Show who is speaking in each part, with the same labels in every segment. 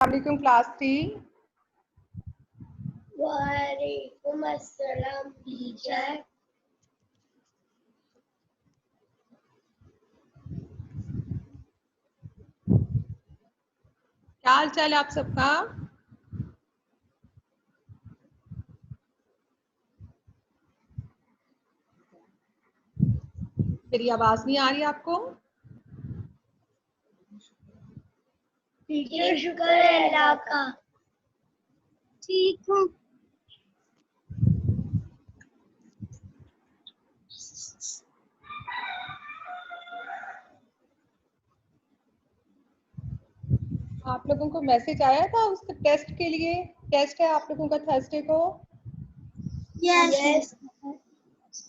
Speaker 1: वालेकुम क्लास 3।
Speaker 2: वालेकुम अस्सलाम टीचर।
Speaker 1: क्या हाल चाल है आप सबका? मेरी आवाज नहीं आ रही आपको?
Speaker 2: टीचर शुक्र है अल्लाह का। ठीक हूँ।
Speaker 1: आप लोगों को मैसेज आया था उसके टेस्ट के लिए? टेस्ट है आप लोगों का थर्सडे को?
Speaker 2: यस।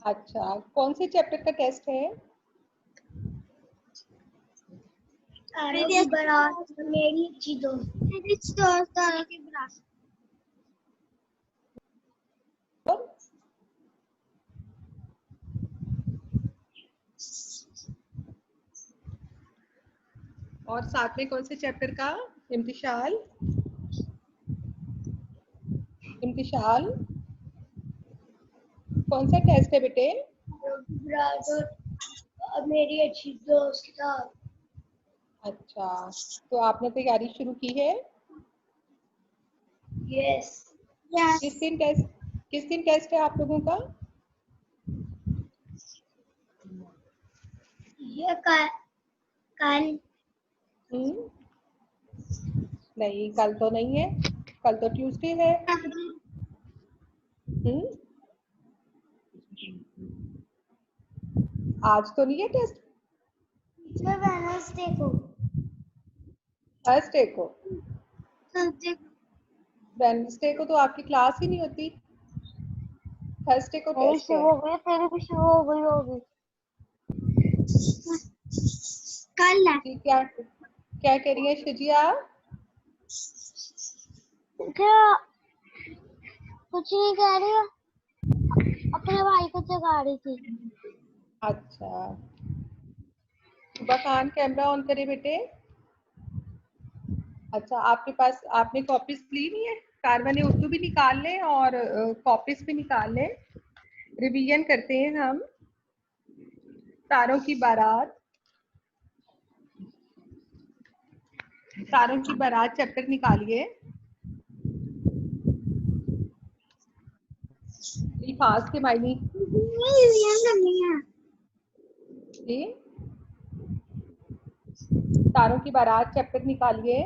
Speaker 1: अच्छा, कौन से चैप्टर का टेस्ट है?
Speaker 2: मेरी बारात, मेरी अच्छी दोस्त, मेरी अच्छी दोस्त तारा की बारात।
Speaker 1: और साथ में कौन से चैप्टर का? इम्तिशाल, इम्तिशाल कौन सा टेस्ट है बेटे?
Speaker 2: और मेरी अच्छी दोस्त था।
Speaker 1: अच्छा, तो आपने तैयारी शुरू की है?
Speaker 2: यस।
Speaker 1: किस दिन टेस्ट है आप लोगों का?
Speaker 2: ये कल
Speaker 1: नहीं, कल तो नहीं है, कल तो ट्यूसडे है। आज तो नहीं है टेस्ट?
Speaker 2: वेडनेसडे को।
Speaker 1: थर्सडे को?
Speaker 2: थर्सडे
Speaker 1: वेडनेसडे को तो आपकी क्लास ही नहीं होती। थर्सडे को
Speaker 2: नहीं
Speaker 1: टेस्ट है।
Speaker 2: शुरू हो गई, तेरी भी शुरू हो गई होगी। कल है।
Speaker 1: जी, क्या क्या कह रही है शिजिया?
Speaker 2: क्या कुछ नहीं कह रही हो, अपने भाई को जगा रही थी।
Speaker 1: अच्छा, सुबह खान कैमरा ऑन करे बेटे। अच्छा, आपके पास आपने कॉपीज ली नहीं है? कारवा ने उर्दू भी निकाल लें और कॉपीज भी निकाल लें। रिवीजन करते हैं हम। तारों की बारात, तारों की बारात चैप्टर निकालिए। लिफाज के मायने जी, तारों की बारात चैप्टर निकालिए।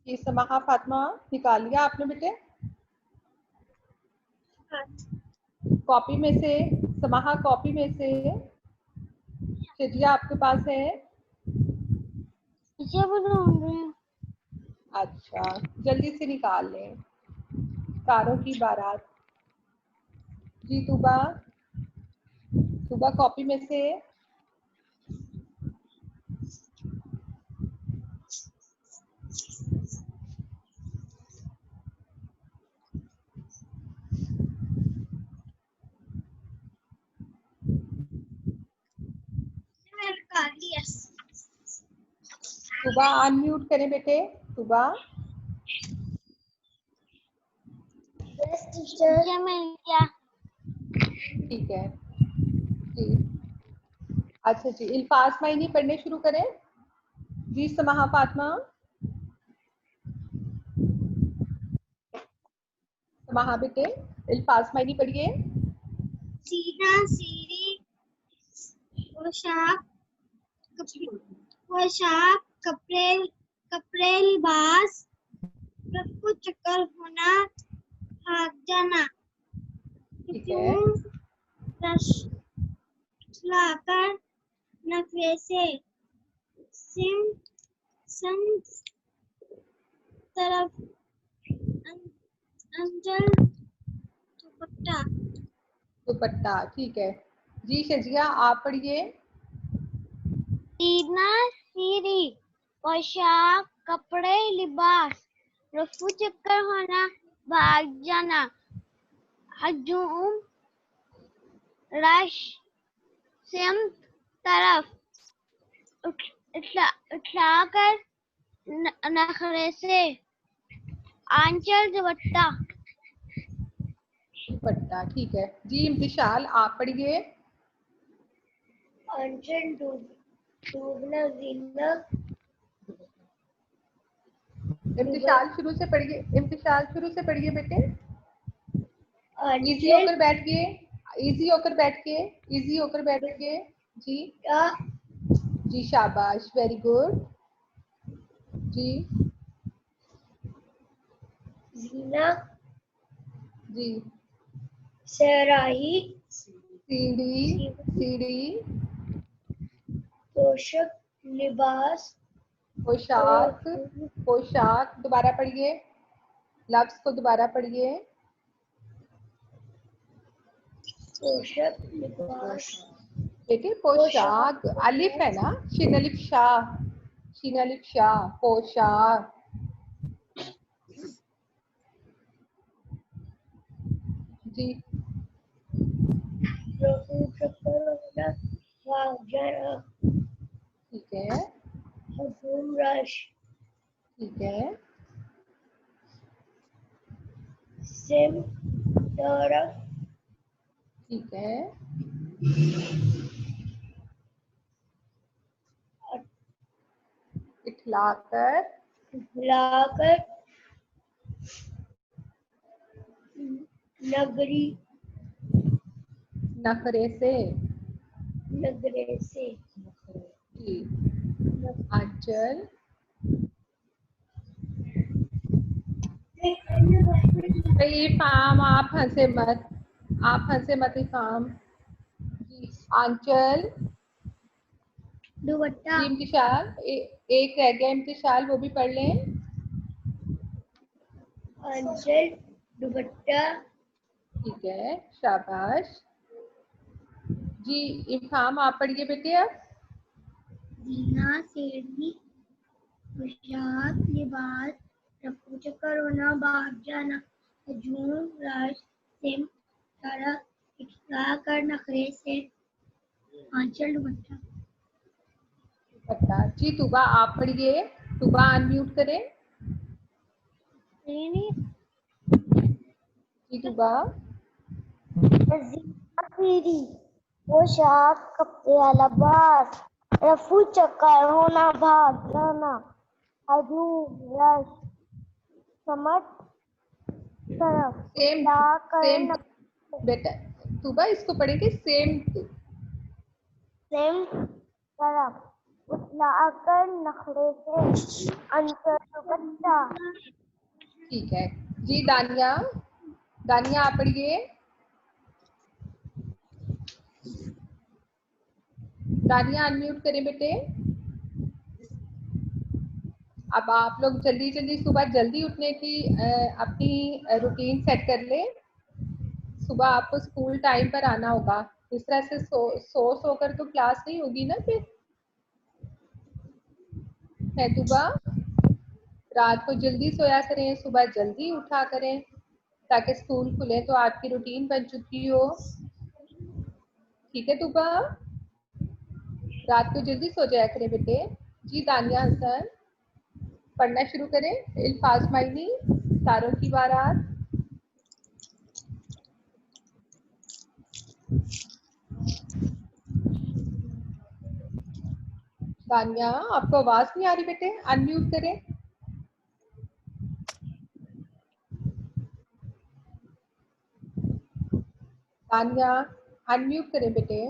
Speaker 1: ये समाहा फातिमा निकाल लिया आपने बेटे? कॉपी में से, समाहा कॉपी में से शिजिया आपके पास है? अच्छा, जल्दी से निकाल लें। तारों की बारात। जी तुबा, तुबा कॉपी में से। तुबा अनम्यूट करें बेटे। तुबा ठीक है जी। अच्छा जी, इल्फाज मायनी पढ़ने शुरू करें। जी समाहा फातिमा, समाहा बेटे इल्फाज मायनी पढ़िए।
Speaker 2: सीना सीरी पोशाक, पोशाक कपड़े, कपड़े लिबास, रफू चक्कर होना, भाग जाना,
Speaker 1: ठीक है,
Speaker 2: लाकर नफे से, सिम सम तरफ अंजल दुपट्टा।
Speaker 1: दुपट्टा ठीक है जी। शजिया आप पढ़िए।
Speaker 2: सीना सीरी पोशाक कपड़े लिबास, रफू चक्कर होना, भाग जाना, हजूम रश सिमत तरफ उठलाकर नखरे से आंचल दुपट्टा
Speaker 1: दुपट्टा। ठीक है जी। इम्तिशाल आप पढ़िए।
Speaker 2: आंचल डूबना जीना
Speaker 1: इम्तिशाल शुरू से पढ़िए। इम्तिशाल शुरू से पढ़िए बेटे। इजी
Speaker 2: आंचल
Speaker 1: होकर बैठिए। इजी होकर बैठिए। इजी होकर बैठिए जी। जी शाबाश, वेरी गुड जी।
Speaker 2: जीना
Speaker 1: जी।
Speaker 2: सराही
Speaker 1: सीढ़ी सीढ़ी।
Speaker 2: पोशाक लिबास
Speaker 1: पोशाक पोशाक। दोबारा पढ़िए, लफ्ज को दोबारा पढ़िए।
Speaker 2: पोशाक लिबास
Speaker 1: बेटे पोशाक अलिफ है ना, शिन अलिफ शाह, शिन अलिफ शाह, पोशाक। जी।
Speaker 2: रफू चक्कर होना भाग जाना
Speaker 1: ठीक है।
Speaker 2: हजूम रश
Speaker 1: ठीक है।
Speaker 2: सिम तरफ
Speaker 1: ठीक है। इठलाकर
Speaker 2: लाकर नगरी
Speaker 1: नखरे से।
Speaker 2: नगरे से
Speaker 1: जी। आंचल इफाम। आप हंसे मत, आप हंसे मत इफाम जी। आंचल
Speaker 2: दुपट्टा
Speaker 1: जी। इम्तिशाल एक रह गया इम्तिशाल, वो भी पढ़ लें।
Speaker 2: आंचल दुपट्टा
Speaker 1: ठीक है, शाबाश जी। इफाम आप पढ़िए बेटे अब।
Speaker 2: जीना सीढ़ी पोशाक लिबास रफू चक्कर होना भाग जाना हजूम रश सिम तरफ इठला कर नखरे से आंचल दुपट्टा
Speaker 1: दुपट्टा जी। तुबा आप पढ़िए। तुबा अनम्यूट करें जी। तुबा
Speaker 2: सीढ़ी पोशाक कपड़े लिबास रफू चक्कर होना भाग जाना हजूम रश समत तरफ
Speaker 1: सेम
Speaker 2: ला कर
Speaker 1: सेम बेटा। तुबा इसको पढ़ेंगे सेम।
Speaker 2: सेम तरफ उठलाकर नखरे से अंतर दुपट्टा
Speaker 1: ठीक है जी। दानिया, दानिया आप पढ़िए। दानिया अनम्यूट करें बेटे। अब आप लोग जल्दी जल्दी सुबह जल्दी उठने की अपनी रूटीन सेट कर ले। सुबह आपको स्कूल टाइम पर आना होगा। इस तरह से सो कर तो क्लास नहीं होगी ना फिर, है तुबा। रात को जल्दी सोया करें, सुबह जल्दी उठा करें, ताकि स्कूल खुले तो आपकी रूटीन बन चुकी हो। ठीक है तुबा, रात को जल्दी सो जाया करें बेटे जी। दानिया हसन पढ़ना शुरू करें। इल्फाज माइनी, तारों की बारात। दानिया आपको आवाज नहीं आ रही बेटे, अनम्यूट करें। दानिया अनम्यूट करें बेटे।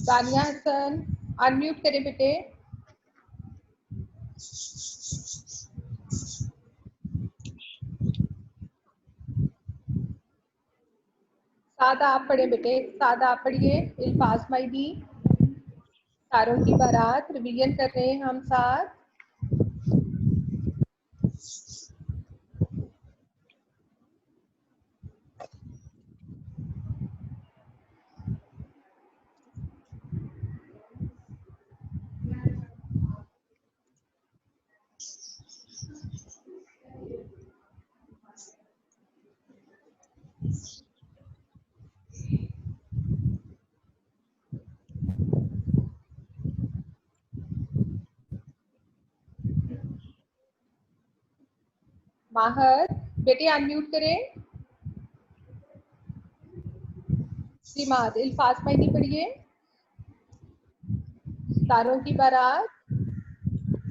Speaker 1: दानिया हसन अनम्यूट करें बेटे। साथ आप पढ़े बेटे, साथ आप पढ़िए। विल पास माई दी, तारों की बारात रिवीजन कर रहे हैं हम साथ। माहर बेटे अनम्यूट करें। श्रीमाद विल पास माई दी पढ़िए। तारों की बारात।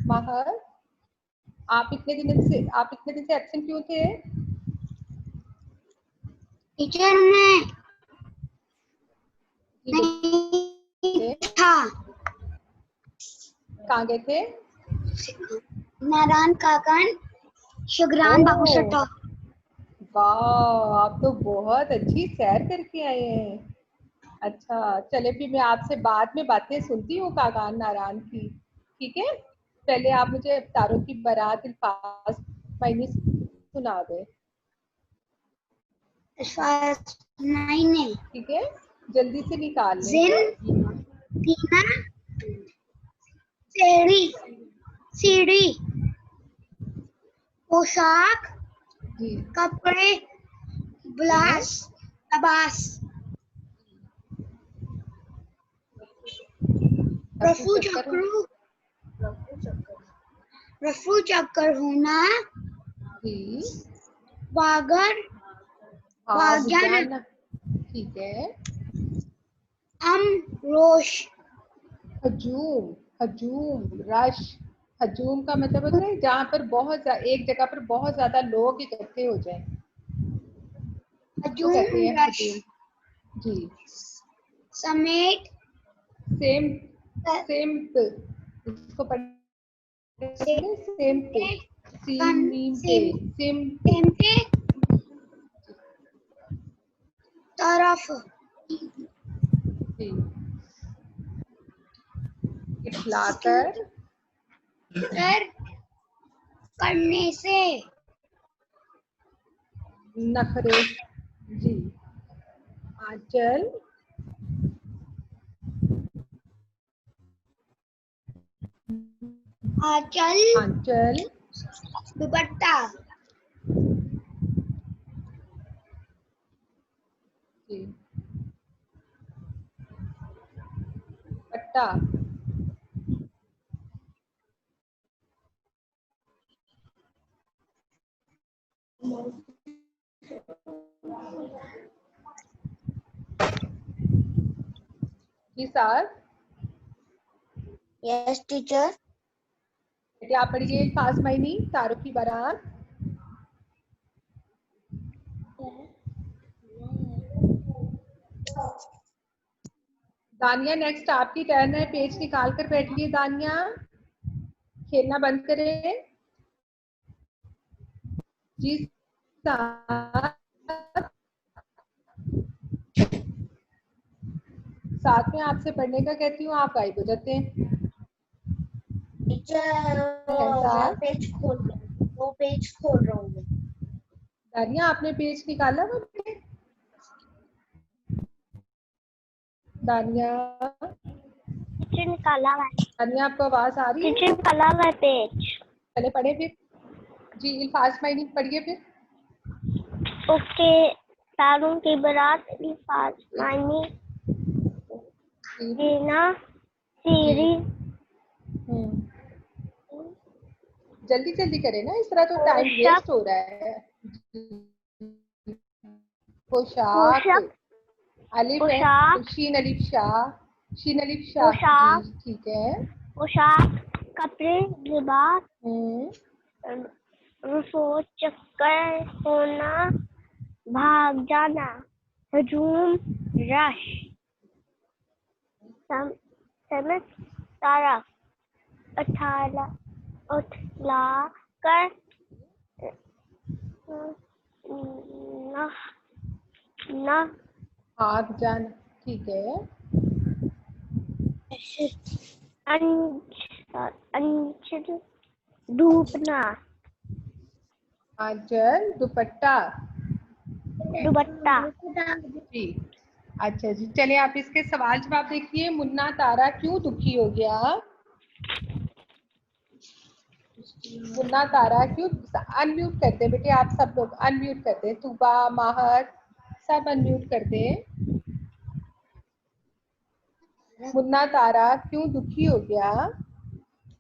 Speaker 1: माहर आप इतने दिन से एब्सेंट क्यों थे?
Speaker 2: टीचर मैं
Speaker 1: जी
Speaker 2: नहीं
Speaker 1: बेटे,
Speaker 2: था,
Speaker 1: कहाँ गए थे?
Speaker 2: नारायण काकन शुक्रान बाबू
Speaker 1: ओह,
Speaker 2: सट्टा।
Speaker 1: वाह, आप तो बहुत अच्छी सैर करके आए हैं। अच्छा, चले फिर मैं आपसे बाद में बातें सुनती हूँ काकान नारायण की, ठीक है? पहले आप मुझे तारों की बारात पास मायने सुना दे,
Speaker 2: मैंने
Speaker 1: ठीक है? जल्दी से निकाल लें।
Speaker 2: जिन तीना सीढ़ी सीढ़ी पोशाक
Speaker 1: जी,
Speaker 2: कपड़े ब्लास लबास रफू चक्र रफू चक्कर होना
Speaker 1: जी,
Speaker 2: बागर
Speaker 1: हाँ
Speaker 2: बागन
Speaker 1: बुझाना, ठीक है।
Speaker 2: अम रोश
Speaker 1: हजूम, हजूम, रश। हजूम का मतलब होता है जहाँ पर एक जगह पर बहुत ज्यादा लोग इकट्ठे हो जाएं, उसको कहते
Speaker 2: हजूम
Speaker 1: हैं
Speaker 2: रश
Speaker 1: हजूम। जी,
Speaker 2: समेत
Speaker 1: सेम सेम इसको पढ़ेंगे सेम पे, सीम मीम पे, सेम पे।
Speaker 2: सेमते तरफ
Speaker 1: जी, इठलाकर
Speaker 2: कर करने से
Speaker 1: नखरे। जी, आंचल
Speaker 2: आंचल
Speaker 1: आंचल
Speaker 2: दुपट्टा
Speaker 1: जी, पट्टा जी साथ।
Speaker 2: यस टीचर
Speaker 1: बेटे आप पढ़िए पास मायनी तारों की बारात। दानिया नेक्स्ट आपकी टर्न है, पेज निकाल कर बैठिए दानिया, खेलना बंद करें। जी साथ, साथ में आपसे पढ़ने का कहती हूँ, आप गायब हो जाते हैं।
Speaker 2: टीचर मैं
Speaker 1: साथ
Speaker 2: पेज खोल रहा हूँ, वो पेज खोल रहा हूँ।
Speaker 1: दानिया आपने पेज निकाला वो बेटे? दानिया,
Speaker 2: टीचर निकाला है,
Speaker 1: दानिया आपको आवाज आ रही है?
Speaker 2: टीचर निकाला है पेज।
Speaker 1: पहले पढ़े फिर। जी फास्ट माइनिंग पढ़िए फिर।
Speaker 2: ओके तारों की बारात लिफाज मानी
Speaker 1: जी
Speaker 2: जीना
Speaker 1: जी,
Speaker 2: सीरी
Speaker 1: जल्दी जल्दी करें ना, इस तरह तो टाइम
Speaker 2: पोशाक
Speaker 1: वेस्ट हो रहा है। पोशाक,
Speaker 2: पोशाक
Speaker 1: अलिफ है तो
Speaker 2: पोशाक
Speaker 1: शीन अलिफ शाह, शीन अलिफ शाह। जी
Speaker 2: पोशाक
Speaker 1: ठीक है।
Speaker 2: पोशाक कपड़े लिबास
Speaker 1: हम्म,
Speaker 2: रफो चक्कर होना भाग जाना हजूम रश समझ तारा अठाला उठला कर न न
Speaker 1: आग जाना, ठीक है।
Speaker 2: अंचल डूबना।
Speaker 1: आंचल दुपट्टा।
Speaker 2: दुपट्टा।
Speaker 1: जी, अच्छा जी, चलिए आप इसके सवाल जवाब देखिए। मुन्ना तारा क्यों दुखी हो गया? मुन्ना तारा क्यों, अनम्यूट करते हैं बेटे, आप सब लोग अनम्यूट करते हैं, तुबा माहर सब अनम्यूट करते हैं। मुन्ना तारा क्यों दुखी हो गया?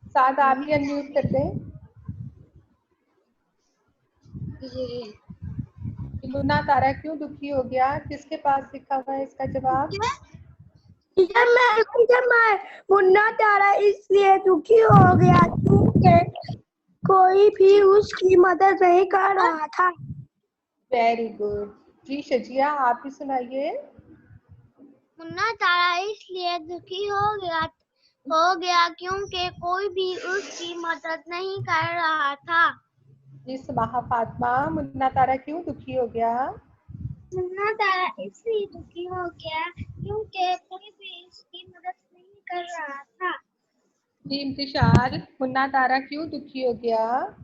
Speaker 1: साथ आप भी अनम्यूट करते हैं। मुन्ना तारा क्यों दुखी हो गया? किसके पास लिखा हुआ है इसका जवाब?
Speaker 2: मैं मुन्ना तारा इसलिए दुखी हो गया क्योंकि कोई भी उसकी मदद नहीं कर रहा था।
Speaker 1: वेरी गुड जी। शजिया आप भी सुनाइए।
Speaker 2: मुन्ना तारा इसलिए दुखी हो गया क्योंकि कोई भी उसकी मदद नहीं कर रहा था।
Speaker 1: जी सुबाहा फातिमा, मुन्ना तारा क्यों दुखी हो गया?
Speaker 2: मुन्ना तारा इसलिए दुखी हो गया क्योंकि कोई भी उसकी मदद नहीं कर रहा था।
Speaker 1: जी इंतिशार, मुन्ना तारा क्यों दुखी हो गया?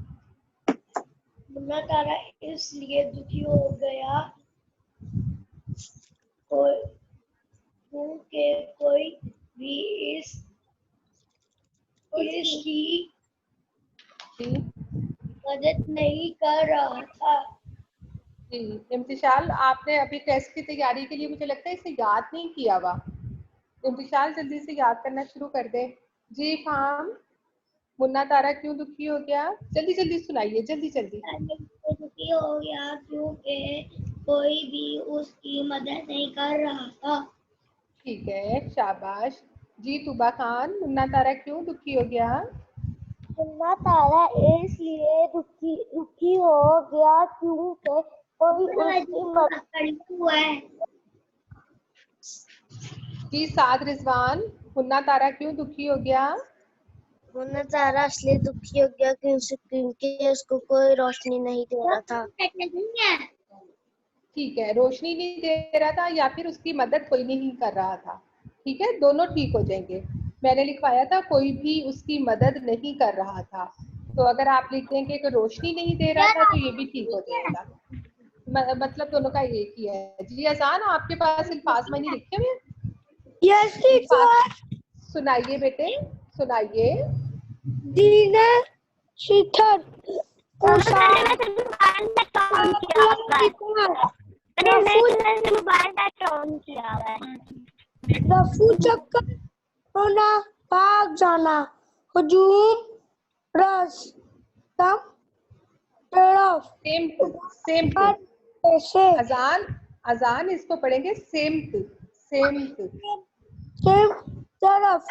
Speaker 2: मुन्ना तारा इसलिए दुखी हो गया क्योंकि कोई भी इसकी
Speaker 1: जी
Speaker 2: मदद नहीं कर रहा था।
Speaker 1: जी इम्तिशाल, आपने अभी टेस्ट की तैयारी के लिए मुझे लगता है इसे याद नहीं किया हुआ। इम्तिशाल जल्दी से याद करना शुरू कर दे। जी फाम, मुन्ना तारा क्यों दुखी हो गया? जल्दी जल्दी सुनाइए, जल्दी जल्दी।
Speaker 2: दुखी हो गया क्योंकि कोई भी उसकी मदद नहीं कर रहा था।
Speaker 1: ठीक है, शाबाश। जी तुबा खान, मुन्ना तारा क्यों दुखी हो गया?
Speaker 2: मुन्ना तारा इसलिए दुखी हो गया क्योंकि कोई उसकी मदद।
Speaker 1: जी साद रिजवान, मुन्ना तारा क्यों दुखी हो गया?
Speaker 2: मुन्ना तारा इसलिए दुखी हो गया क्योंकि उसको कोई रोशनी नहीं दे रहा था।
Speaker 1: ठीक है, रोशनी नहीं दे रहा था या फिर उसकी मदद कोई नहीं कर रहा था। ठीक है, दोनों ठीक हो जाएंगे। मैंने लिखवाया था कोई भी उसकी मदद नहीं कर रहा था, तो अगर आप लिख देंगे कि रोशनी नहीं दे रहा था तो ये भी ठीक हो जाएगा। मतलब दोनों का एक ही है। जी अजान, आपके पास अल्फाज मैंने लिखे हुए हैं?
Speaker 2: यस
Speaker 1: अल्फाज सुनाइए बेटे, सुनाइए।
Speaker 2: दीना शिखर रफू चक्कर होना, भाग जाना, हजूम, रस, तम, तरफ,
Speaker 1: सेम टू, सेम टू।
Speaker 2: ऐसे
Speaker 1: अजान, अजान इसको पढ़ेंगे सेम टू, सेम टू।
Speaker 2: सिर्फ तरफ,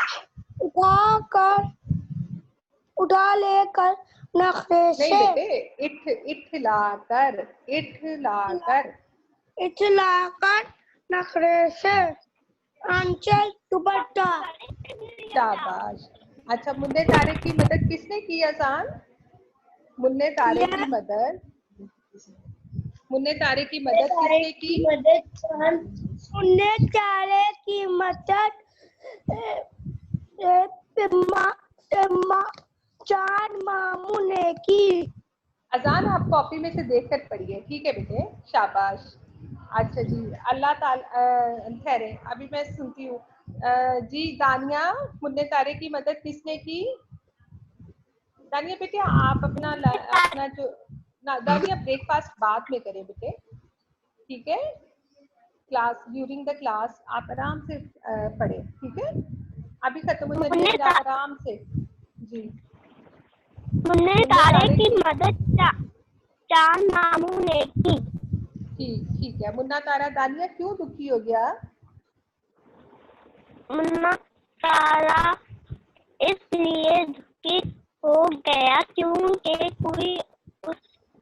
Speaker 2: उठा लेकर, नखरे
Speaker 1: नहीं
Speaker 2: से,
Speaker 1: बेटे, इठलाकर, इठलाकर।
Speaker 2: इठलाकर, नखरे से, आंचल दुपट्टा।
Speaker 1: शाबाश। अच्छा, मुन्ने तारे की मदद किसने की अजान? मुन्ने तारे की मदद, मुन्ने तारे की मदद किसने की?
Speaker 2: मुन्ने तारे की मदद चांद मामू ने की।
Speaker 1: अजान आप कॉपी में से देख कर पढ़िए, ठीक है बेटे, शाबाश। अच्छा जी, अल्लाह ताला ठहरे, अभी मैं सुनती हूँ। जी दानिया, मुन्ने तारे की मदद किसने की? दानिया बेटे आप अपना जो ना, दानिया ब्रेकफास्ट बाद में करें बेटे, ठीक है? क्लास, ड्यूरिंग द क्लास आप आराम से पढ़ें, ठीक है? अभी खत्म हो जानी है, फिर आप आराम से। जी
Speaker 2: मुन्ने तारे की मदद चांद मामू ने की।
Speaker 1: ठीक, ठीक है। मुन्ना तारा, दानिया क्यों दुखी हो गया?
Speaker 2: मुन्ना तारा इसलिए दुखी हो गया क्योंकि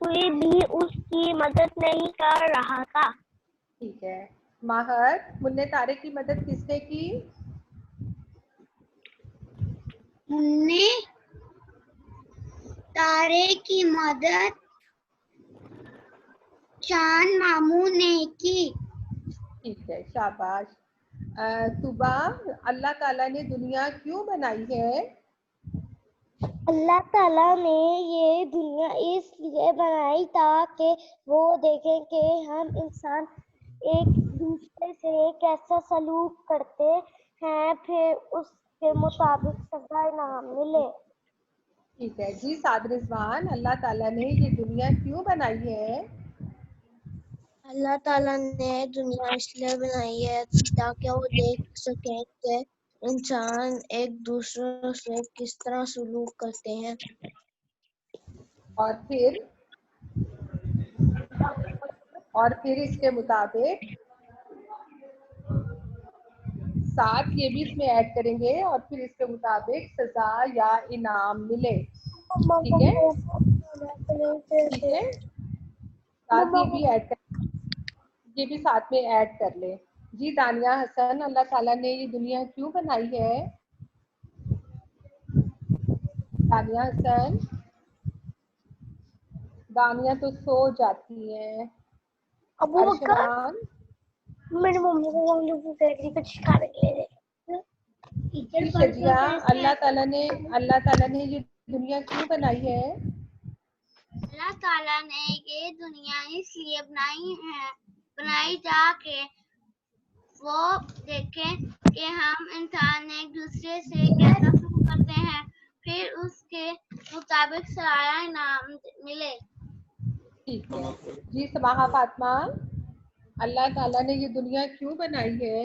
Speaker 2: कोई भी उसकी मदद नहीं कर रहा था।
Speaker 1: ठीक है। माहर, मुन्ने तारे की मदद किसने की?
Speaker 2: मुन्ने तारे की मदद चांद मामू ने की।
Speaker 1: ठीक है, शाबाश। तुबा, अल्लाह ताला ने दुनिया क्यों बनाई है?
Speaker 2: अल्लाह ताला ने ये दुनिया इसलिए बनाई ताकि वो देखें कि हम इंसान एक दूसरे से कैसा सलूक करते हैं, फिर उसके मुताबिक सजा इनाम मिले।
Speaker 1: ठीक है जी, साद रिजवान, अल्लाह ताला ने ये दुनिया क्यों बनाई है?
Speaker 2: अल्लाह ताला ने दुनिया इसलिए बनाई है ताकि वो देख सकें कि इंसान एक दूसरे से किस तरह सलूक करते हैं।
Speaker 1: और फिर इसके मुताबिक साथ ये भी इसमें ऐड करेंगे, और फिर इसके मुताबिक सजा या इनाम मिले। ठीक है, ठीक है, साथ ये भी साथ में ऐड कर ले। जी दानिया हसन, अल्लाह ताला ने ये दुनिया क्यों बनाई है? दानिया हसन, दानिया तो सो जाती है।
Speaker 2: अबू बकर,
Speaker 1: अर्शमान,
Speaker 2: मेरी मम्मी को कुछ सिखाने के लिए
Speaker 1: जी शजिया, अल्लाह ताला ने ये दुनिया क्यों बनाई है?
Speaker 2: अल्लाह ताला ने ये दुनिया इसलिए बनाई ताकि वो देखें कि हम इंसान एक दूसरे से कैसा सलूक करते हैं, फिर उसके मुताबिक सराया इनाम मिले।
Speaker 1: ठीक है जी, समाहा फातिमा, अल्लाह ताला ने ये दुनिया क्यों बनाई है?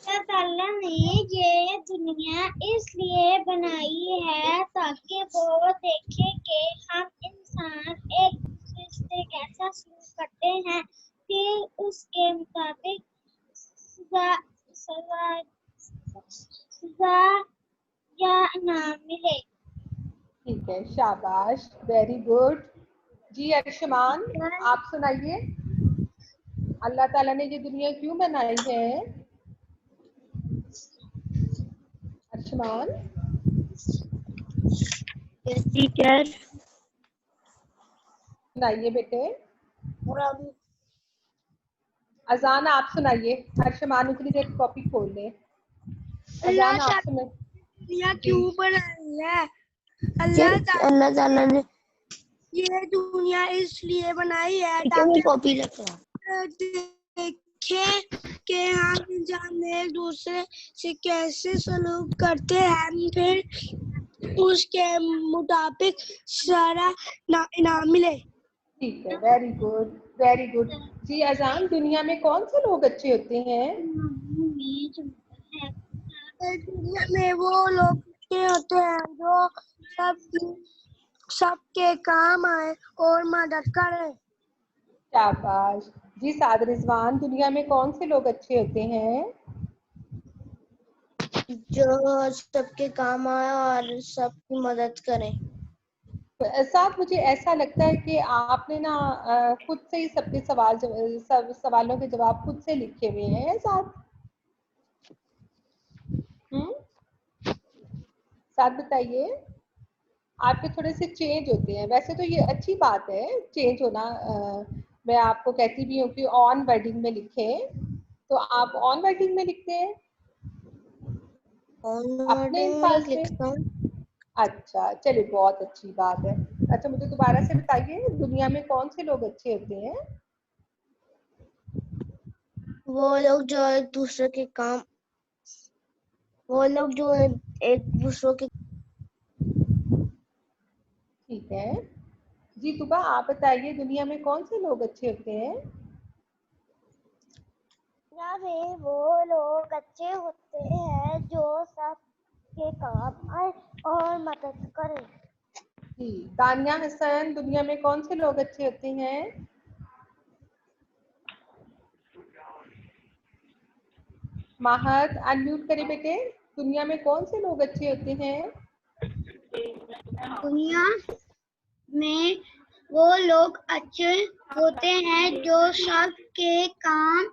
Speaker 2: अल्लाह ताला ने ये दुनिया इसलिए बनाई है ताकि वो देखे कि हम इंसान एक दूसरे से कैसा सलूक करते हैं, फिर उसके मुताबिक सजा सजा सजा या इनाम मिले।
Speaker 1: ठीक है, शाबाश, वेरी गुड। जी अर्शमान, आप सुनाइए, अल्लाह ताला ने ये दुनिया क्यों बनाई है? अर्शमान,
Speaker 2: टीचर,
Speaker 1: सुनाइए बेटे। अजान आप सुनाइए। अर्शमान उतनी देर कॉपी खोल ले। अजान आप सुनाइए।
Speaker 2: दुनिया
Speaker 1: जी
Speaker 2: क्यों बनाई है? अल्लाह ताला ने ये दुनिया इसलिए बनाई है ताकि कॉपी देखे कि हम इंसान एक दूसरे से कैसे सलूक करते हैं, फिर उसके मुताबिक सारा इनाम मिले।
Speaker 1: ठीक है, वेरी गुड, वेरी गुड। जी अजान, दुनिया में कौन से लोग अच्छे होते हैं?
Speaker 2: दुनिया में वो लोग अच्छे होते हैं जो सबके काम आए और मदद करे।
Speaker 1: शाबाश। जी साद रिजवान, दुनिया में कौन से लोग अच्छे होते हैं?
Speaker 2: जो सबके काम आए और सबकी मदद करे।
Speaker 1: साथ मुझे ऐसा लगता है कि आपने ना खुद से ही सबके सवालों के जवाब खुद से लिखे हुए हैं साथ। साथ बताइए, आपके थोड़े से चेंज होते हैं। वैसे तो ये अच्छी बात है चेंज होना। मैं आपको कहती भी हूँ कि ऑन वर्डिंग में लिखें, तो आप ऑन वर्डिंग में लिखते हैं अपने अल्फाज में। अच्छा, चलिए, बहुत अच्छी बात है। अच्छा, मुझे दोबारा से बताइए, दुनिया में कौन से लोग अच्छे होते हैं?
Speaker 2: वो लोग जो एक दूसरे के काम वो लोग जो एक दूसरे के
Speaker 1: ठीक है जी। तुबा, आप बताइए, दुनिया में कौन से लोग अच्छे होते हैं?
Speaker 2: में वो लोग अच्छे होते हैं जो सबके काम आए और मदद करें।
Speaker 1: जी दानिया हसन, दुनिया में कौन से लोग अच्छे होते हैं? माहद, अनम्यूट करें बेटे। दुनिया में कौन से लोग अच्छे होते हैं?
Speaker 2: दुनिया में वो लोग अच्छे होते हैं जो सबके
Speaker 1: काम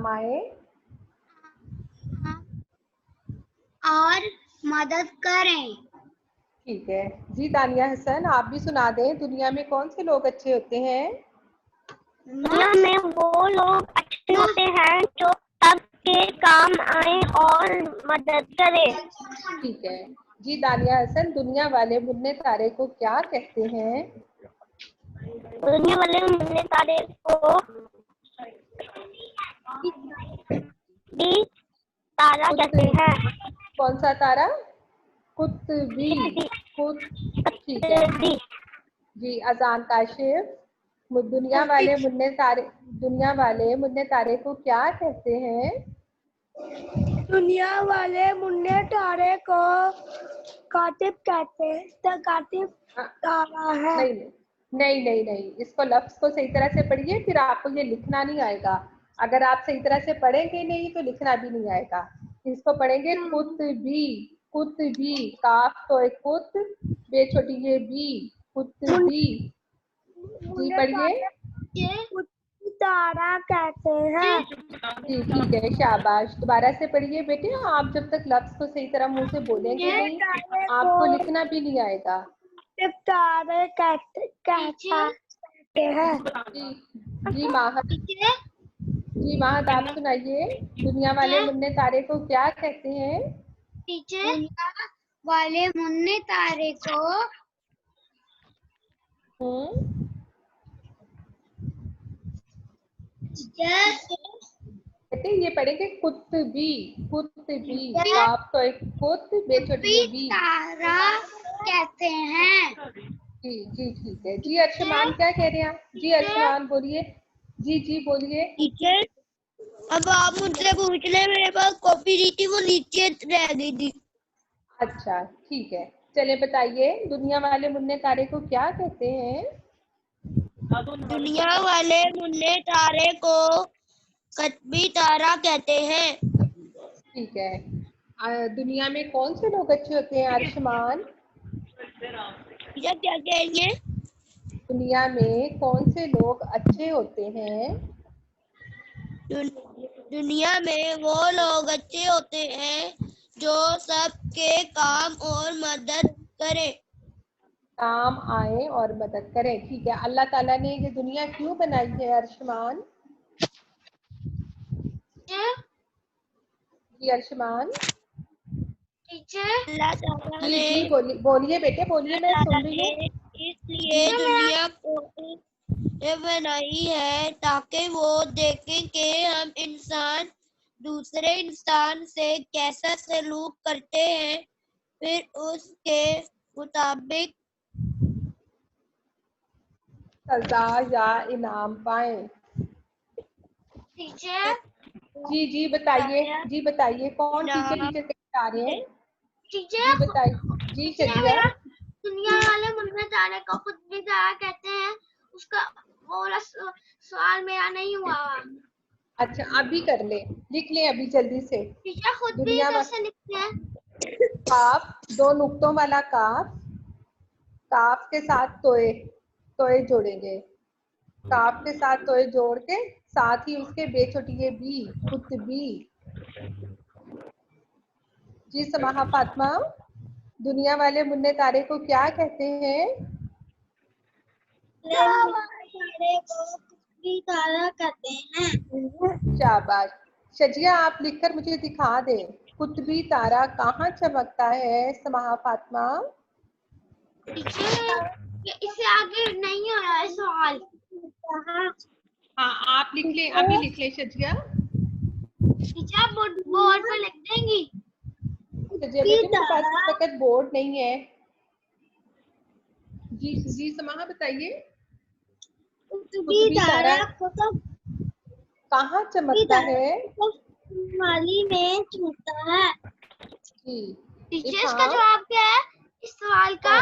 Speaker 1: आए
Speaker 2: और मदद करें।
Speaker 1: ठीक है जी। तानिया हसन, आप भी सुना दें, दुनिया में कौन से लोग अच्छे होते हैं?
Speaker 2: दुनिया में वो लोग अच्छे होते हैं जो सबके काम आए और मदद करे।
Speaker 1: ठीक है जी। तानिया हसन, दुनिया वाले मुन्ने तारे को क्या कहते हैं?
Speaker 2: दुनिया वाले मुन्ने तारे को भी तारा कहते हैं।
Speaker 1: कौन सा तारा? कुतबी। कुत ठीक है
Speaker 2: कुतबी।
Speaker 1: जी। अजान काशिफ, दुनिया वाले मुन्ने तारे को क्या कहते हैं?
Speaker 2: दुनिया वाले मुन्ने तारे को कातिब कहते हैं। तो कातिब
Speaker 1: हाँ,
Speaker 2: तारा है।
Speaker 1: नहीं नहीं नहीं नहीं, इसको लफ्ज को सही तरह से पढ़िए, फिर आपको ये लिखना नहीं आएगा। अगर आप सही तरह से पढ़ेंगे नहीं तो लिखना भी नहीं आएगा। इसको पढ़ेंगे कुतबी। कुतबी, काफ तो एक कुत, बे छोटी ये बी, कुतबी। जी पढ़िए।
Speaker 2: तारा कहते हैं।
Speaker 1: जी ठीक है, शाबाश। दोबारा से पढ़िए बेटे। आप जब तक लफ्ज को सही तरह मुंह से बोलेंगे नहीं, आपको लिखना भी नहीं आएगा।
Speaker 2: तारे कहते हैं।
Speaker 1: जी जी माहत। जी माहत, आप सुनाइए, दुनिया वाले मुन्ने तारे को क्या कहते हैं?
Speaker 2: टीचर, दुनिया वाले मुन्ने तारे को
Speaker 1: बेटे ये पढ़ेंगे कुतबी। कुतबी, आप तो एक कुत, बे छोटी ये बी।
Speaker 2: तारा कहते हैं।
Speaker 1: जी जी ठीक है जी। अर्शमान क्या कह रहे हैं आप? जी अर्शमान बोलिए। जी जी बोलिए।
Speaker 2: टीचर, अब आप मुझसे पूछ ले, मेरे पास कॉपी दी थी वो नीचे रह गई थी।
Speaker 1: अच्छा ठीक है, चलिए बताइए, दुनिया वाले मुन्ने तारे को क्या कहते हैं?
Speaker 2: दुनिया वाले मुन्ने तारे को कतबी तारा कहते हैं।
Speaker 1: ठीक है। दुनिया में कौन से लोग अच्छे होते हैं अर्शमान?
Speaker 2: क्या कहेंगे?
Speaker 1: दुनिया में कौन से लोग अच्छे होते हैं?
Speaker 2: दुनिया में वो लोग अच्छे होते हैं जो सबके काम और मदद करे।
Speaker 1: काम आए और मदद करें। ठीक है। अल्लाह ताला ने ये दुनिया क्यों बनाई है अर्शमान? जी अर्शमान।
Speaker 2: टीचर, अल्लाह ताला
Speaker 1: जी
Speaker 2: ने
Speaker 1: जी बोलिए बेटे, बोलिए, मैं सुन रही हूँ।
Speaker 2: इसलिए दुनिया को ये बनाई है ताकि वो देखें कि हम इंसान दूसरे इंसान से कैसा सलूक करते हैं, फिर उसके मुताबिक
Speaker 1: सजा या इनाम पाए।
Speaker 2: टीचर,
Speaker 1: जी जी बताइए। जी बताइए, कौन टीचर टीचर कहते आ रहे हैं? जी
Speaker 2: टीचर,
Speaker 1: बताइए। जी शजिया।
Speaker 2: दुनिया वाले मुन्ने तारे को खुद भी तारा कहते हैं। उसका वो वाला सवाल मेरा नहीं हुआ।
Speaker 1: अच्छा अभी कर ले, लिख ले अभी जल्दी से।
Speaker 2: टीचर, खुद भी
Speaker 1: दुनिया
Speaker 2: कैसे लिखते हैं?
Speaker 1: काफ, दो नुक्तों वाला काफ, काफ के साथ तोए, तोए जोड़ेंगे। काफ के साथ तोए जोड़ के साथ ही उसके बे छोटी ये बी, कुतबी। जी समाहा फातिमा, दुनिया वाले मुन्ने तारे को क्या कहते हैं?
Speaker 2: तारे को भी तारा कहते हैं।
Speaker 1: शाबाश। शजिया, आप लिखकर मुझे दिखा दें, कुतबी तारा कहाँ चमकता है? समाहा फातिमा।
Speaker 2: इससे आगे नहीं आ रहा है सवाल।
Speaker 1: हाँ आप लिख ले, अभी लिख ले शजिया।
Speaker 2: टीचर, बोर्ड पर लिख देंगी।
Speaker 1: शजिया बेटे, मेरे पास इस वक्त बोर्ड नहीं है। जी जी समाहा बताइए, कुतबी तारा कहाँ चमकता है?
Speaker 2: माली में चमकता है।
Speaker 1: जी
Speaker 2: टीचर, इसका जवाब क्या है इस सवाल का?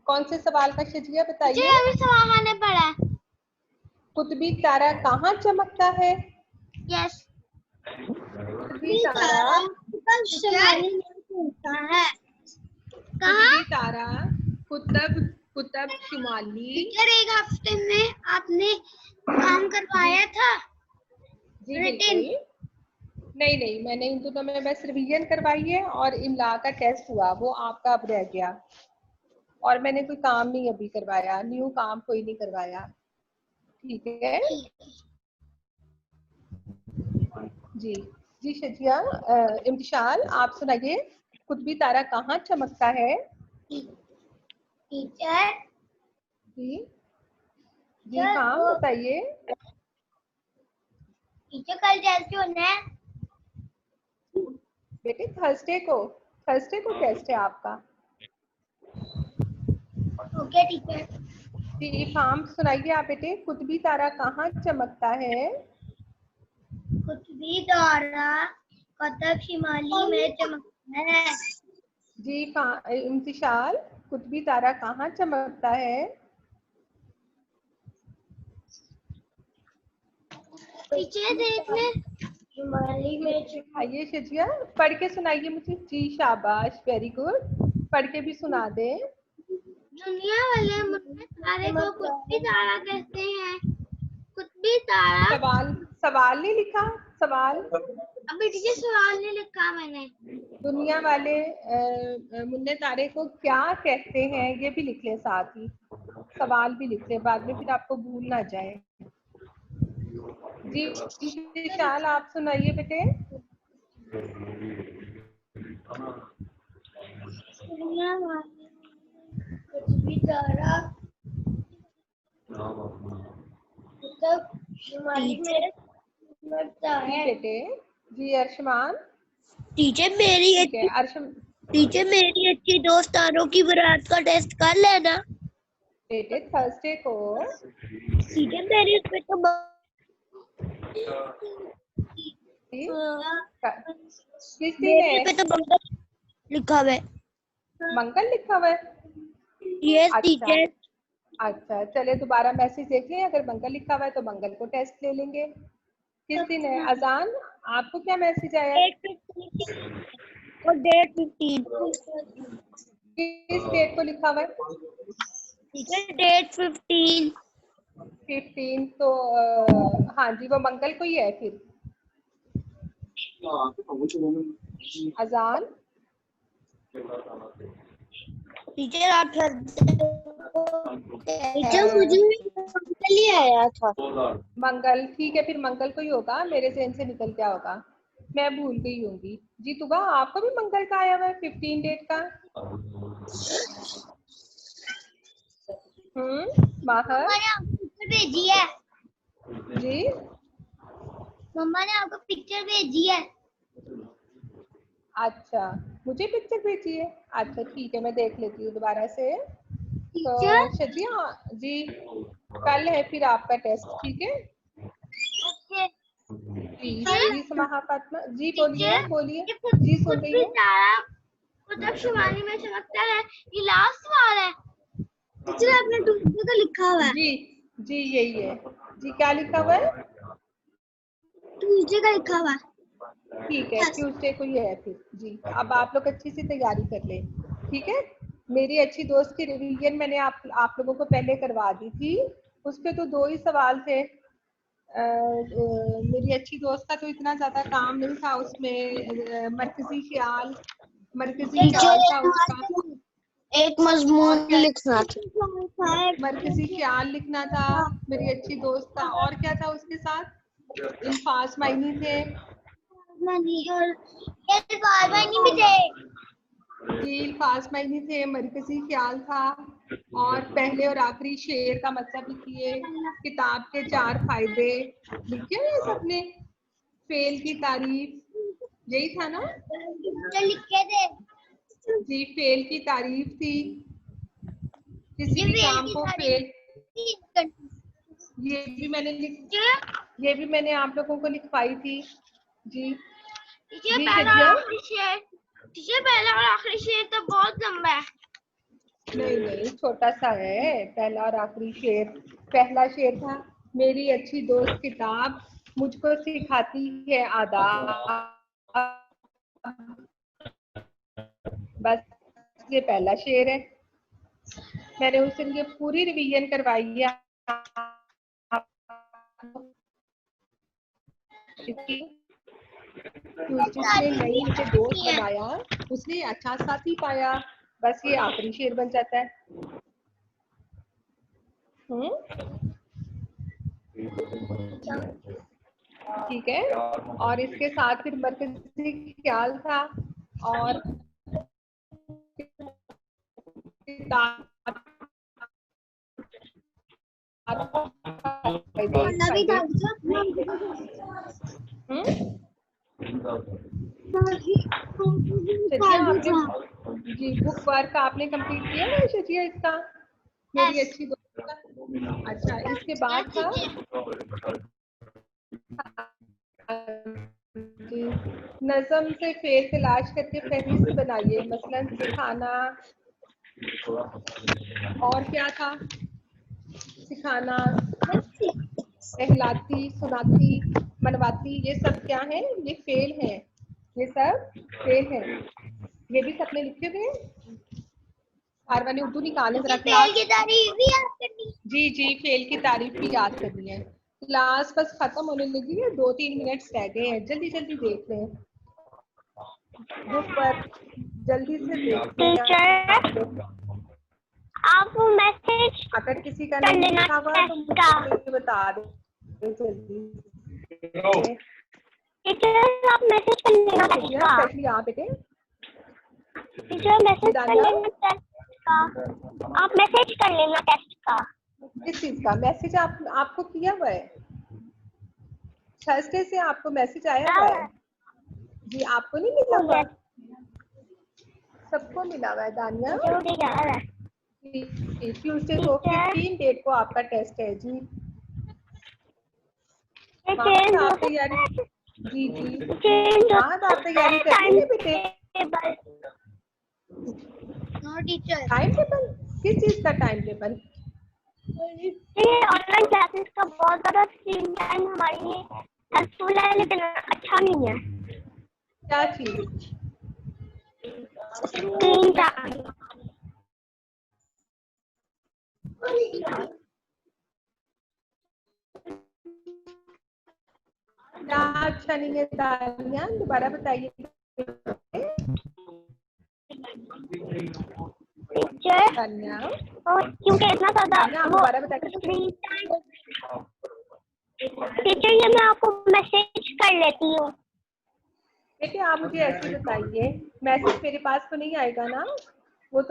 Speaker 1: कौन से सवाल का शजिया बताइए?
Speaker 2: अभी समाहा ने पढ़ा।
Speaker 1: कुतबी तारा कहाँ चमकता है?
Speaker 2: यस,
Speaker 1: कुतबी तारा
Speaker 2: शुमाली में चमकता है।
Speaker 1: कुतबी तारा कुतब कुतब शुमाली।
Speaker 2: टीचर, एक हफ्ते में आपने काम करवाया था
Speaker 1: जी बिल्कुल। नहीं नहीं, मैंने इन दोनों में बस रिवीजन करवाई है और इमला का टेस्ट हुआ, वो आपका अब रह गया। और मैंने कोई काम नहीं अभी करवाया, न्यू काम कोई नहीं करवाया। ठीक है जी। जी शजिया, इम्तिशाल आप सुनाइए, कुतबी तारा कहाँ चमकता है?
Speaker 2: टीचर
Speaker 1: जी जी हाँ बताइए।
Speaker 2: टीचर कल टेस्ट होना है।
Speaker 1: बेटे थर्सडे को टेस्ट है आपका।
Speaker 2: Okay teacher.
Speaker 1: जी फार्म सुनाइए आप बेटे, कुतबी तारा कहाँ चमकता है?
Speaker 2: कुतबी तारा कतक शिमाली में चमकता है।
Speaker 1: जी इम्तिशाल, कुतबी तारा कहाँ चमकता है?
Speaker 2: टीचर देख ले शिमाली में।
Speaker 1: आइए शजिया, पढ़ के सुनाइए मुझे। जी शाबाश, वेरी गुड, पढ़ के भी सुना दे।
Speaker 2: दुनिया वाले मुन्ने तारे को कुतबी तारा कहते हैं। कुतबी तारा
Speaker 1: सवाल नहीं लिखा, सवाल।
Speaker 2: अभी टीचर सवाल नहीं लिखा मैंने।
Speaker 1: दुनिया वाले मुन्ने तारे को क्या कहते हैं, ये भी लिख ले, साथ ही सवाल भी लिख ले, बाद में फिर आपको भूल ना जाए। जी विशाल आप सुनाइए बेटे।
Speaker 2: दुनिया वाले कुतबी तारा कतक शिमाली में चमकता है।
Speaker 1: बेटे जी अर्शमान।
Speaker 2: टीचर मेरी
Speaker 1: ठीक है अर्शम।
Speaker 2: टीचर मेरी अच्छी दोस्त तारों की बारात का टेस्ट कर लेना।
Speaker 1: बेटे थर्सडे को।
Speaker 2: टीचर मेरी उस पे तो
Speaker 1: किस दिन है?
Speaker 2: पे तो मंगल लिखा हुआ है।
Speaker 1: मंगल लिखा हुआ है?
Speaker 2: यस
Speaker 1: अच्छा
Speaker 2: टीचर।
Speaker 1: अच्छा, चले दोबारा मैसेज देख लें, अगर मंगल लिखा हुआ है तो मंगल को टेस्ट ले लेंगे। किस दिन है अजान? आपको क्या मैसेज आया?
Speaker 2: और डेट 15।
Speaker 1: किस डेट को लिखा हुआ है?
Speaker 2: Teacher date 15।
Speaker 1: 15 तो हाँ जी, वो मंगल को ही है फिर। अजान
Speaker 2: टीचर आप टीचर मुझे मंगल ही आया था।
Speaker 1: मंगल, ठीक है फिर मंगल को ही होगा, मेरे ज़हन से निकल गया होगा, मैं भूल गई होंगी। जी तुबा आपको भी मंगल का आया हुआ है 15 डेट का? माहर
Speaker 2: मैंने आपको पिक्चर भेजी है।
Speaker 1: जी
Speaker 2: मम्मा ने आपको पिक्चर भेजी है।
Speaker 1: अच्छा, मुझे पिक्चर भेजी है? अच्छा ठीक है, मैं देख लेती हूँ दोबारा से। तो
Speaker 2: टीचर
Speaker 1: शजिया जी, कल है फिर आपका टेस्ट, ठीक है?
Speaker 2: ओके।
Speaker 1: जी
Speaker 2: टीचर
Speaker 1: जी समाहा फातिमा जी, बोलिए
Speaker 2: टीचर
Speaker 1: बोलिए।
Speaker 2: ये
Speaker 1: जी सुन रही
Speaker 2: कुतबी
Speaker 1: हूँ।
Speaker 2: तारा कतक शिमाली में चमकता है, ये लास्ट सवाल है। टीचर आपने ट्यूसडे का लिखा हुआ है।
Speaker 1: जी जी यही है जी, क्या लिखा हुआ है?
Speaker 2: ट्यूसडे का लिखा हुआ है।
Speaker 1: ठीक है ट्यूसडे को ही है फिर जी। अब आप लोग अच्छी सी तैयारी कर लें, ठीक है? मेरी अच्छी दोस्त की रिवीजन मैंने आप लोगों को पहले करवा दी थी, उस पे तो 2 ही सवाल थे। मेरी अच्छी दोस्त का तो इतना ज्यादा काम नहीं था उसमें, मरकजी ख्याल था उसका।
Speaker 2: एक मजमून
Speaker 1: और क्या?
Speaker 2: लिखना था।
Speaker 1: मरकजी ख्याल लिखना था मेरी अच्छी दोस्त का, और क्या था उसके साथ? इल्फाज मायनी थे।
Speaker 2: और ये बार-बार नहीं भी थे।
Speaker 1: जी इल्फाज मायनी थे, मरकजी ख्याल था, और पहले और आखिरी शेर का मतलब लिखिए, किताब के 4 फायदे लिखे हुए सबने, फेल की तारीफ, यही था ना?
Speaker 2: जो लिखे थे
Speaker 1: जी फेल की तारीफ थी, किसी
Speaker 2: ये
Speaker 1: भी
Speaker 2: फेल
Speaker 1: काम
Speaker 2: की
Speaker 1: को फेल,
Speaker 2: तारीफ।
Speaker 1: ये भी मैंने आप लोगों को लिखवाई थी जी।
Speaker 2: टीचर
Speaker 1: जी
Speaker 2: पहला और
Speaker 1: शजिया,
Speaker 2: आखिरी शेर। टीचर पहला और आखिरी शेर तो बहुत लंबा है।
Speaker 1: नहीं नहीं छोटा सा है पहला और आखिरी शेर। पहला शेर था, मेरी अच्छी दोस्त किताब मुझको सिखाती है आदाब, बस ये पहला शेर है। मैंने उस दिन ये पूरी रिवीजन करवाई है इसकी। तो जिसने नहीं उसे दोस्त बनाया उसने अच्छा साथी पाया। बस ये आखिरी शेर बन जाता है। ठीक है। और इसके साथ फिर मरकजी ख्याल था और जी बुक वर्क आपने कंप्लीट किया ना शजिया इसका, मेरी अच्छी दोस्त का। अच्छा इसके बाद था जी नज़म से फेर तलाश करके फहरिस्त बनाइए। मसलन सिखाना और क्या था, सिखाना, कहलाती, सुनाती, मनवाती, ये सब क्या है, ये फेल है, ये सब फेल है। ये भी सबने लिखे हुए हैं। आरवा ने उर्दू निकाले जरा क्लास।
Speaker 2: फेल की तारीफ भी याद करनी।
Speaker 1: जी जी फेल की तारीफ भी याद करनी है। क्लास बस खत्म होने लगी है, 2-3 मिनट रह गए हैं, जल्दी जल्दी देख लें बुक पर, जल्दी से देख लें।
Speaker 2: आप मैसेज
Speaker 1: अगर किसी का
Speaker 2: कर
Speaker 1: नहीं
Speaker 2: लेना
Speaker 1: लिखा हुआ तो
Speaker 2: टेस्ट का।
Speaker 1: मुझे बता दें जल्दी।
Speaker 2: टीचर आप मैसेज कर लेना टेस्ट का।
Speaker 1: स्पेशली आप बेटे
Speaker 2: टीचर मैसेज कर लेना टेस्ट का। आप मैसेज कर लेना टेस्ट का।
Speaker 1: किस चीज का मैसेज आपको किया हुआ है? थर्सडे से आपको मैसेज आया हुआ है जी, आपको नहीं मिला हुआ? सबको मिला हुआ है दानिया। ट्यूसडे को 15 डेट को आपका टेस्ट है जी। आप तैयारी जी जी हाँ आप तैयारी कर रही है बेटे।
Speaker 2: No teacher.
Speaker 1: टाइम टेबल किस चीज का टाइम टेबल?
Speaker 2: ऑनलाइन क्लासेस का बहुत ज्यादा स्क्रीन टाइम हमारे लिए हेल्पफुल है लेकिन अच्छा नहीं है।
Speaker 1: क्या चीज?
Speaker 2: Screen time.
Speaker 1: क्या अच्छा नहीं है दानिया, दोबारा बताइए। दानिया
Speaker 2: क्योंकि इतना ज्यादा
Speaker 1: दोबारा बताइए।
Speaker 2: Screen time. टीचर ये मैं आपको मैसेज कर लेती हूँ।
Speaker 1: बेटे आप मुझे ऐसे बताइए, मैसेज मेरे पास तो नहीं आएगा ना, वो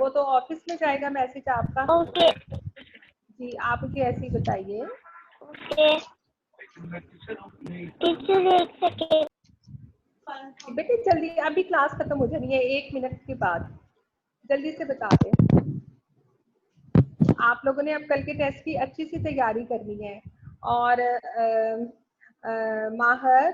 Speaker 1: तो ऑफिस में जाएगा मैसेज आपका।
Speaker 2: ओके
Speaker 1: जी आप मुझे ऐसे ही बताइए।
Speaker 2: ओके टीचर एक सेकेंड।
Speaker 1: बेटे जल्दी, अभी क्लास खत्म हो जानी है 1 मिनट के बाद, जल्दी से बता दें। आप लोगों ने अब कल के टेस्ट की अच्छी सी तैयारी करनी है। और माहर